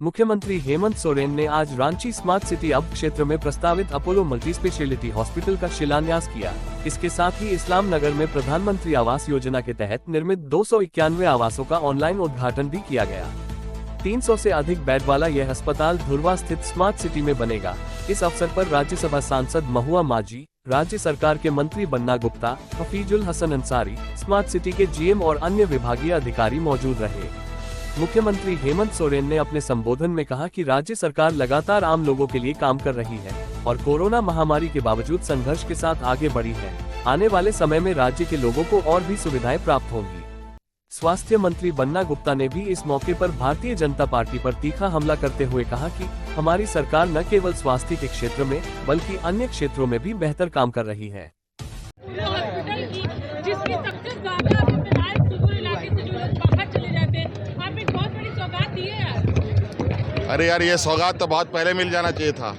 मुख्यमंत्री हेमंत सोरेन ने आज रांची स्मार्ट सिटी अब क्षेत्र में प्रस्तावित अपोलो मल्टी स्पेशलिटी हॉस्पिटल का शिलान्यास किया। इसके साथ ही इस्लाम नगर में प्रधानमंत्री आवास योजना के तहत निर्मित 291 आवासों का ऑनलाइन उद्घाटन भी किया गया। 300 से अधिक बेड वाला यह अस्पताल धुर्वा स्थित स्मार्ट सिटी में बनेगा। इस अवसर पर राज्यसभा सांसद महुआ माझी, राज्य सरकार के मंत्री बन्ना गुप्ता, हफीजुल हसन अंसारी, स्मार्ट सिटी के जीएम और अन्य विभागीय अधिकारी मौजूद रहे। मुख्यमंत्री हेमंत सोरेन ने अपने संबोधन में कहा कि राज्य सरकार लगातार आम लोगों के लिए काम कर रही है और कोरोना महामारी के बावजूद संघर्ष के साथ आगे बढ़ी है। आने वाले समय में राज्य के लोगों को और भी सुविधाएं प्राप्त होंगी। स्वास्थ्य मंत्री बन्ना गुप्ता ने भी इस मौके पर भारतीय जनता पार्टी पर तीखा हमला करते हुए कहा कि हमारी सरकार न केवल स्वास्थ्य के क्षेत्र में बल्कि अन्य क्षेत्रों में भी बेहतर काम कर रही है। अरे यार, ये सौगात तो बहुत पहले मिल जाना चाहिए था,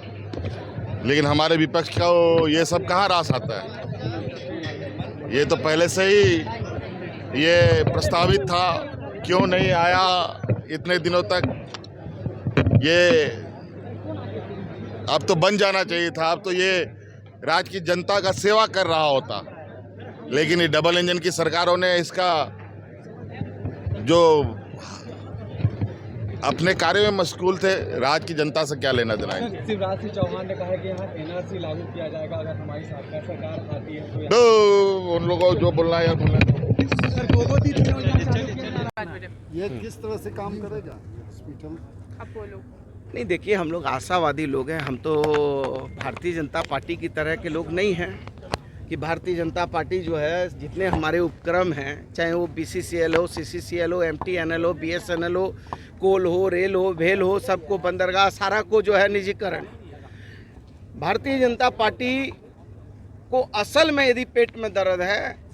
लेकिन हमारे विपक्ष को ये सब कहाँ रास आता है। ये तो पहले से ही ये प्रस्तावित था, क्यों नहीं आया इतने दिनों तक। ये अब तो बन जाना चाहिए था। अब तो ये राज्य की जनता का सेवा कर रहा होता, लेकिन ये डबल इंजन की सरकारों ने इसका जो अपने कार्य में मशगूल थे, राज्य की जनता से क्या लेना देना है। शिवराज सिंह चौहान ने कहा कि यहाँ एनआरसी लागू किया जाएगा अगर हमारी सरकार आती है तो उन लोगों को जो बोलना है बोलना। ये किस तरह से काम करेगा हॉस्पिटल अपोलो? नहीं, देखिए, हम लोग आशावादी लोग हैं। हम तो भारतीय जनता पार्टी की तरह के लोग नहीं हैं कि भारतीय जनता पार्टी जो है जितने हमारे उपक्रम हैं, चाहे वो BCCL हो, CCCL हो, MTNL हो, BSNL हो, कोल हो, रेल हो, भेल हो, सबको बंदरगाह सारा को जो है निजीकरण। भारतीय जनता पार्टी को असल में यदि पेट में दर्द है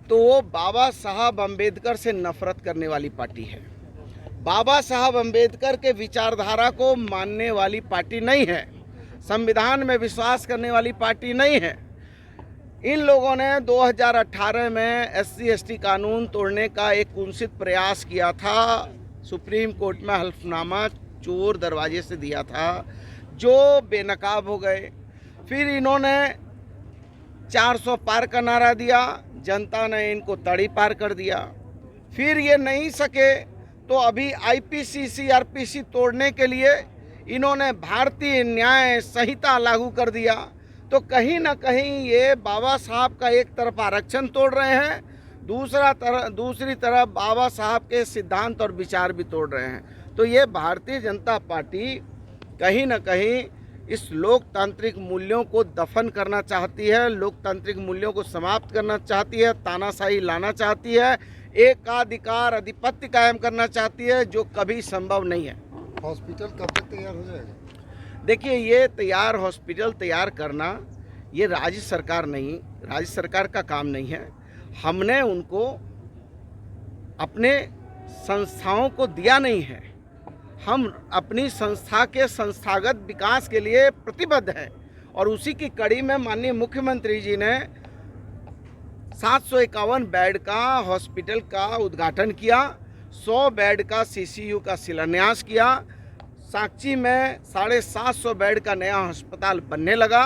तो वो बाबा साहब अम्बेडकर से नफरत करने वाली पार्टी है। बाबा साहब अम्बेडकर के विचारधारा को मानने वाली पार्टी नहीं है, संविधान में विश्वास करने वाली पार्टी नहीं है। इन लोगों ने 2018 में SC/ST कानून तोड़ने का एक कुंसित प्रयास किया था। सुप्रीम कोर्ट में हल्फनामा चोर दरवाजे से दिया था, जो बेनकाब हो गए। फिर इन्होंने 400 पार का नारा दिया, जनता ने इनको तड़ी पार कर दिया। फिर ये नहीं सके तो अभी IPC CRPC तोड़ने के लिए इन्होंने भारतीय न्याय संहिता लागू कर दिया। तो कहीं ना कहीं ये बाबा साहब का एक तरफ आरक्षण तोड़ रहे हैं, दूसरी तरफ बाबा साहब के सिद्धांत और विचार भी तोड़ रहे हैं। तो ये भारतीय जनता पार्टी कहीं ना कहीं इस लोकतांत्रिक मूल्यों को दफन करना चाहती है, लोकतांत्रिक मूल्यों को समाप्त करना चाहती है, तानाशाही लाना चाहती है, एकाधिकार आधिपत्य कायम करना चाहती है, जो कभी संभव नहीं है। हॉस्पिटल कब तक तैयार हो जाएगा? देखिए, ये हॉस्पिटल तैयार करना ये राज्य सरकार का काम नहीं है। हमने उनको अपने संस्थाओं को दिया नहीं है। हम अपनी संस्था के संस्थागत विकास के लिए प्रतिबद्ध हैं और उसी की कड़ी में माननीय मुख्यमंत्री जी ने 751 बेड का हॉस्पिटल का उद्घाटन किया, 100 बेड का CCU का शिलान्यास किया। साक्षी में 750 बेड का नया अस्पताल बनने लगा।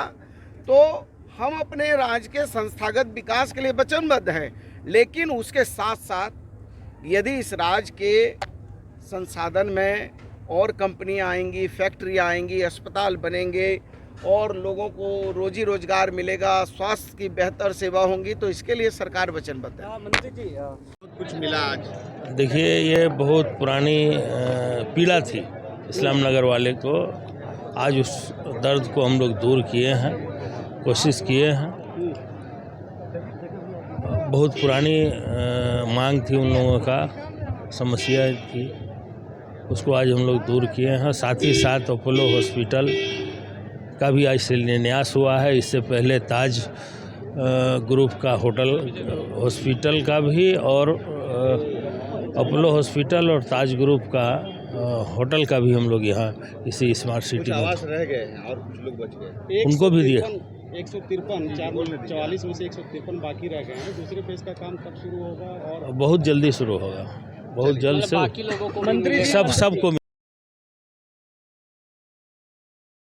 तो हम अपने राज्य के संस्थागत विकास के लिए वचनबद्ध हैं, लेकिन उसके साथ साथ यदि इस राज्य के संसाधन में और कंपनियां आएंगी, फैक्ट्रियां आएंगी, अस्पताल बनेंगे और लोगों को रोजी रोजगार मिलेगा, स्वास्थ्य की बेहतर सेवा होंगी, तो इसके लिए सरकार वचनबद्ध है। मंत्री जी, कुछ मिला आज? देखिए, ये बहुत पुरानी पीड़ा थी इस्लाम नगर वाले को। आज उस दर्द को हम लोग दूर किए हैं, कोशिश किए हैं। बहुत पुरानी मांग थी उन लोगों का, समस्या थी, उसको आज हम लोग दूर किए हैं। साथ ही साथ अपोलो हॉस्पिटल का भी आज शिलान्यास हुआ है। इससे पहले ताज ग्रुप का होटल हॉस्पिटल का भी, और अपोलो हॉस्पिटल और ताज ग्रुप का होटल का भी हम लोग यहाँ इसी स्मार्ट सिटी में आवास रह गए और कुछ लोग बच गए, उनको भी दिया। 153 44 में से 153 बाकी रह गए हैं। दूसरे फेज का काम कब शुरू होगा? और बहुत जल्दी शुरू होगा, बहुत जल्द से बाकी लोगों को सबको